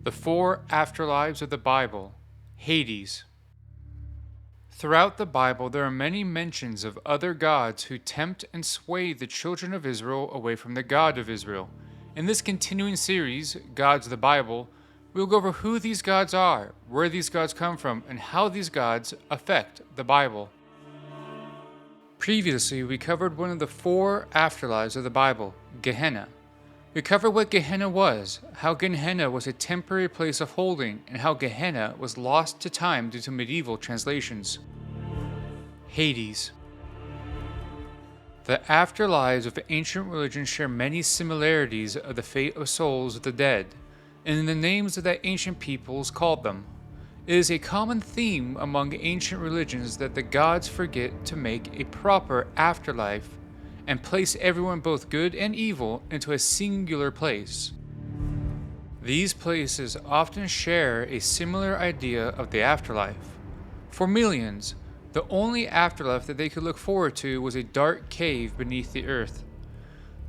The four afterlives of the Bible. Hades. Throughout the Bible, there are many mentions of other gods who tempt and sway the children of Israel away from the God of Israel. In this continuing series, Gods of the Bible, we'll go over who these gods are, where these gods come from, and how these gods affect the Bible. Previously, we covered one of the four afterlives of the Bible, Gehenna. We covered what Gehenna was, how Gehenna was a temporary place of holding, and how Gehenna was lost to time due to medieval translations. Hades. The afterlives of ancient religions share many similarities of the fate of souls of the dead, and in the names that ancient peoples called them. It is a common theme among ancient religions that the gods forget to make a proper afterlife and place everyone, both good and evil, into a singular place. These places often share a similar idea of the afterlife. For millions, the only afterlife that they could look forward to was a dark cave beneath the earth.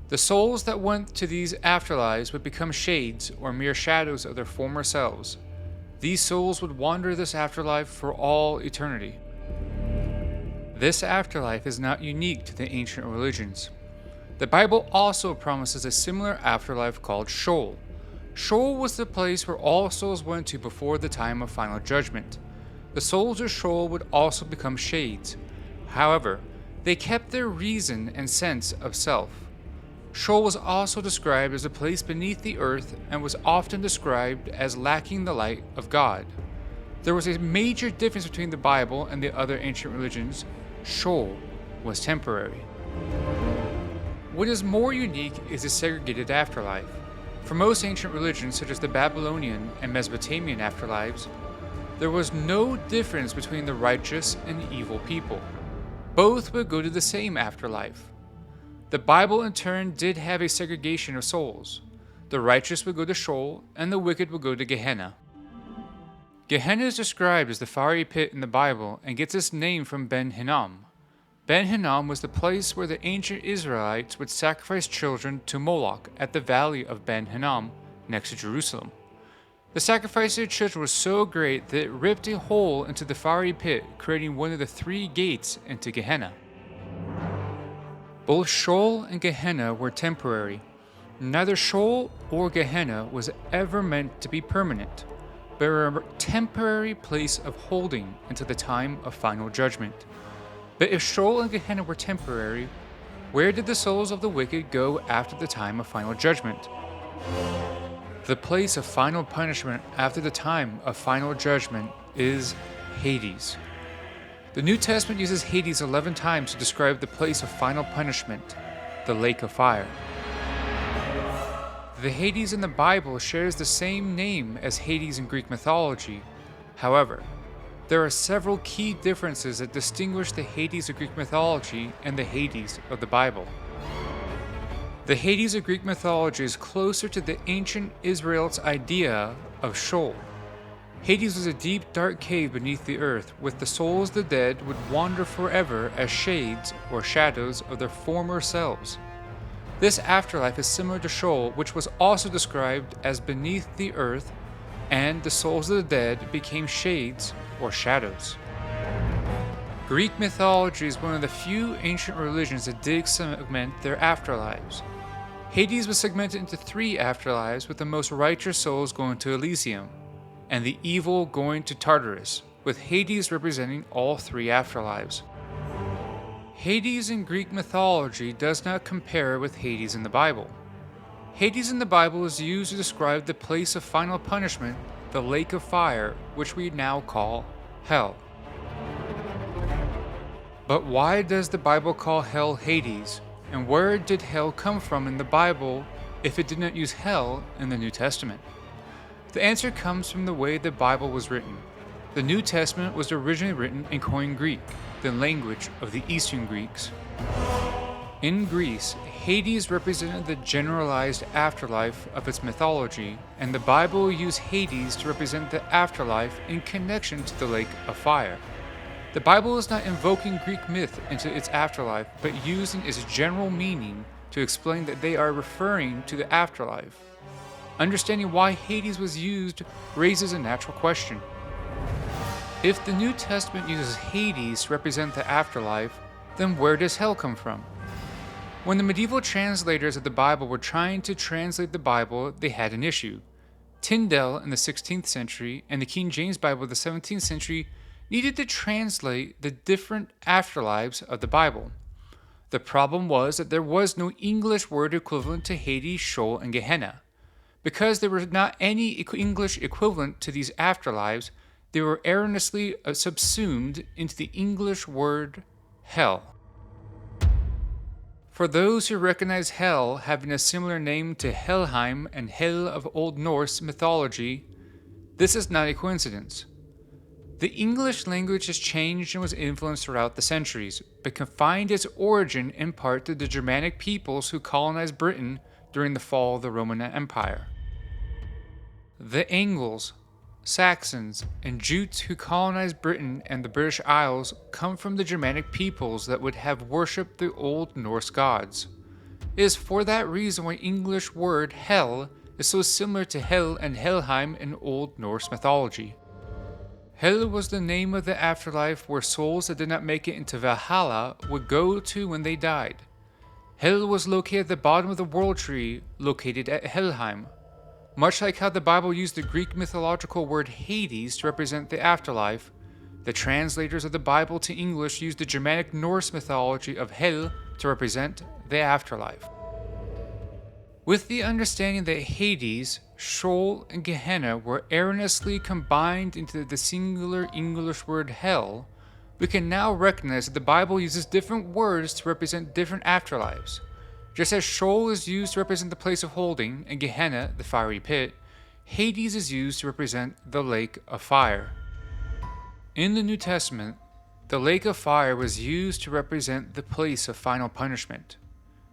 The souls that went to these afterlives would become shades or mere shadows of their former selves. These souls would wander this afterlife for all eternity. This afterlife is not unique to the ancient religions. The Bible also promises a similar afterlife called Sheol. Sheol was the place where all souls went to before the time of final judgment. The souls of Sheol would also become shades. However, they kept their reason and sense of self. Sheol was also described as a place beneath the earth and was often described as lacking the light of God. There was a major difference between the Bible and the other ancient religions. Sheol was temporary. What is more unique is the segregated afterlife. For most ancient religions, such as the Babylonian and Mesopotamian afterlives, there was no difference between the righteous and the evil people. Both would go to the same afterlife. The Bible, in turn, did have a segregation of souls. The righteous would go to Sheol, and the wicked would go to Gehenna. Gehenna is described as the fiery pit in the Bible and gets its name from Ben Hinnom. Ben Hinnom was the place where the ancient Israelites would sacrifice children to Moloch at the valley of Ben Hinnom, next to Jerusalem. The sacrifice of children was so great that it ripped a hole into the fiery pit, creating one of the three gates into Gehenna. Both Sheol and Gehenna were temporary. Neither Sheol or Gehenna was ever meant to be permanent, but were a temporary place of holding until the time of final judgment. But if Sheol and Gehenna were temporary, where did the souls of the wicked go after the time of final judgment? The place of final punishment after the time of final judgment is Hades. The New Testament uses Hades 11 times to describe the place of final punishment, the lake of fire. The Hades in the Bible shares the same name as Hades in Greek mythology. However, there are several key differences that distinguish the Hades of Greek mythology and the Hades of the Bible. The Hades of Greek mythology is closer to the ancient Israelites' idea of Sheol. Hades was a deep, dark cave beneath the earth, where the souls of the dead would wander forever as shades or shadows of their former selves. This afterlife is similar to Sheol, which was also described as beneath the earth, and the souls of the dead became shades or shadows. Greek mythology is one of the few ancient religions that did segment their afterlives. Hades was segmented into three afterlives, with the most righteous souls going to Elysium, and the evil going to Tartarus, with Hades representing all three afterlives. Hades in Greek mythology does not compare with Hades in the Bible. Hades in the Bible is used to describe the place of final punishment, the lake of fire, which we now call hell. But why does the Bible call hell Hades, and where did hell come from in the Bible if it did not use hell in the New Testament? The answer comes from the way the Bible was written. The New Testament was originally written in Koine Greek, the language of the Eastern Greeks. In Greece, Hades represented the generalized afterlife of its mythology, and the Bible used Hades to represent the afterlife in connection to the lake of fire. The Bible is not invoking Greek myth into its afterlife, but using its general meaning to explain that they are referring to the afterlife. Understanding why Hades was used raises a natural question. If the New Testament uses Hades to represent the afterlife, then where does hell come from? When the medieval translators of the Bible were trying to translate the Bible, they had an issue. Tyndale in the 16th century and the King James Bible of the 17th century needed to translate the different afterlives of the Bible. The problem was that there was no English word equivalent to Hades, Sheol, and Gehenna. Because there was not any English equivalent to these afterlives, they were erroneously subsumed into the English word hell. For those who recognize hell having a similar name to Helheim and Hel of Old Norse mythology, this is not a coincidence. The English language has changed and was influenced throughout the centuries, but confined its origin in part to the Germanic peoples who colonized Britain during the fall of the Roman Empire. The Angles, Saxons, and Jutes who colonized Britain and the British Isles come from the Germanic peoples that would have worshipped the Old Norse gods. It is for that reason why English word hell is so similar to Hel and Helheim in Old Norse mythology. Hel was the name of the afterlife where souls that did not make it into Valhalla would go to when they died. Hel was located at the bottom of the world tree, located at Helheim. Much like how the Bible used the Greek mythological word Hades to represent the afterlife, the translators of the Bible to English used the Germanic Norse mythology of Hel to represent the afterlife. With the understanding that Hades, Sheol, and Gehenna were erroneously combined into the singular English word hell, we can now recognize that the Bible uses different words to represent different afterlives. Just as Sheol is used to represent the place of holding, and Gehenna, the fiery pit, Hades is used to represent the lake of fire. In the New Testament, the lake of fire was used to represent the place of final punishment.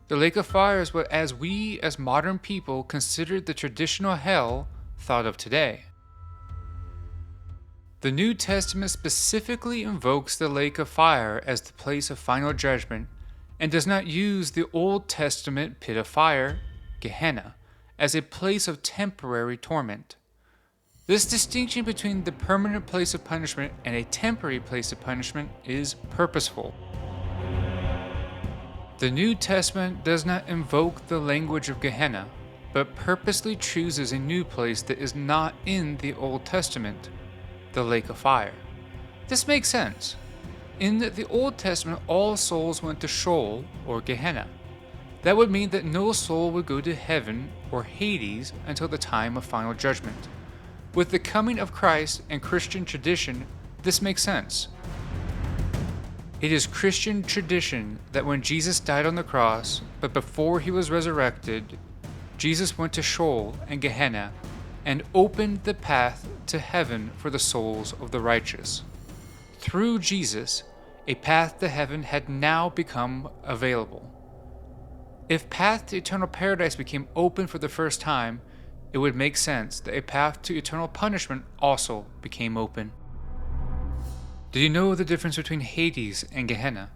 The lake of fire is what we as modern people consider the traditional hell thought of today. The New Testament specifically invokes the lake of fire as the place of final judgment and does not use the Old Testament pit of fire, Gehenna, as a place of temporary torment. This distinction between the permanent place of punishment and a temporary place of punishment is purposeful. The New Testament does not invoke the language of Gehenna, but purposely chooses a new place that is not in the Old Testament, the lake of fire. This makes sense. In the Old Testament, all souls went to Sheol or Gehenna. That would mean that no soul would go to heaven or Hades until the time of final judgment. With the coming of Christ and Christian tradition, this makes sense. It is Christian tradition that when Jesus died on the cross, but before he was resurrected, Jesus went to Sheol and Gehenna and opened the path to heaven for the souls of the righteous. Through Jesus, a path to heaven had now become available. If path to eternal paradise became open for the first time, it would make sense that a path to eternal punishment also became open. Did you know the difference between Hades and Gehenna?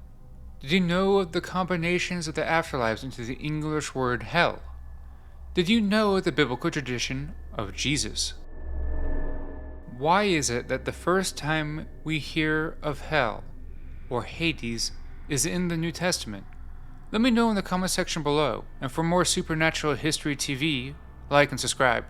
Did you know of the combinations of the afterlives into the English word hell? Did you know the biblical tradition of Jesus? Why is it that the first time we hear of hell or Hades is in the New Testament? Let me know in the comment section below, and for more Supernatural History TV, like and subscribe.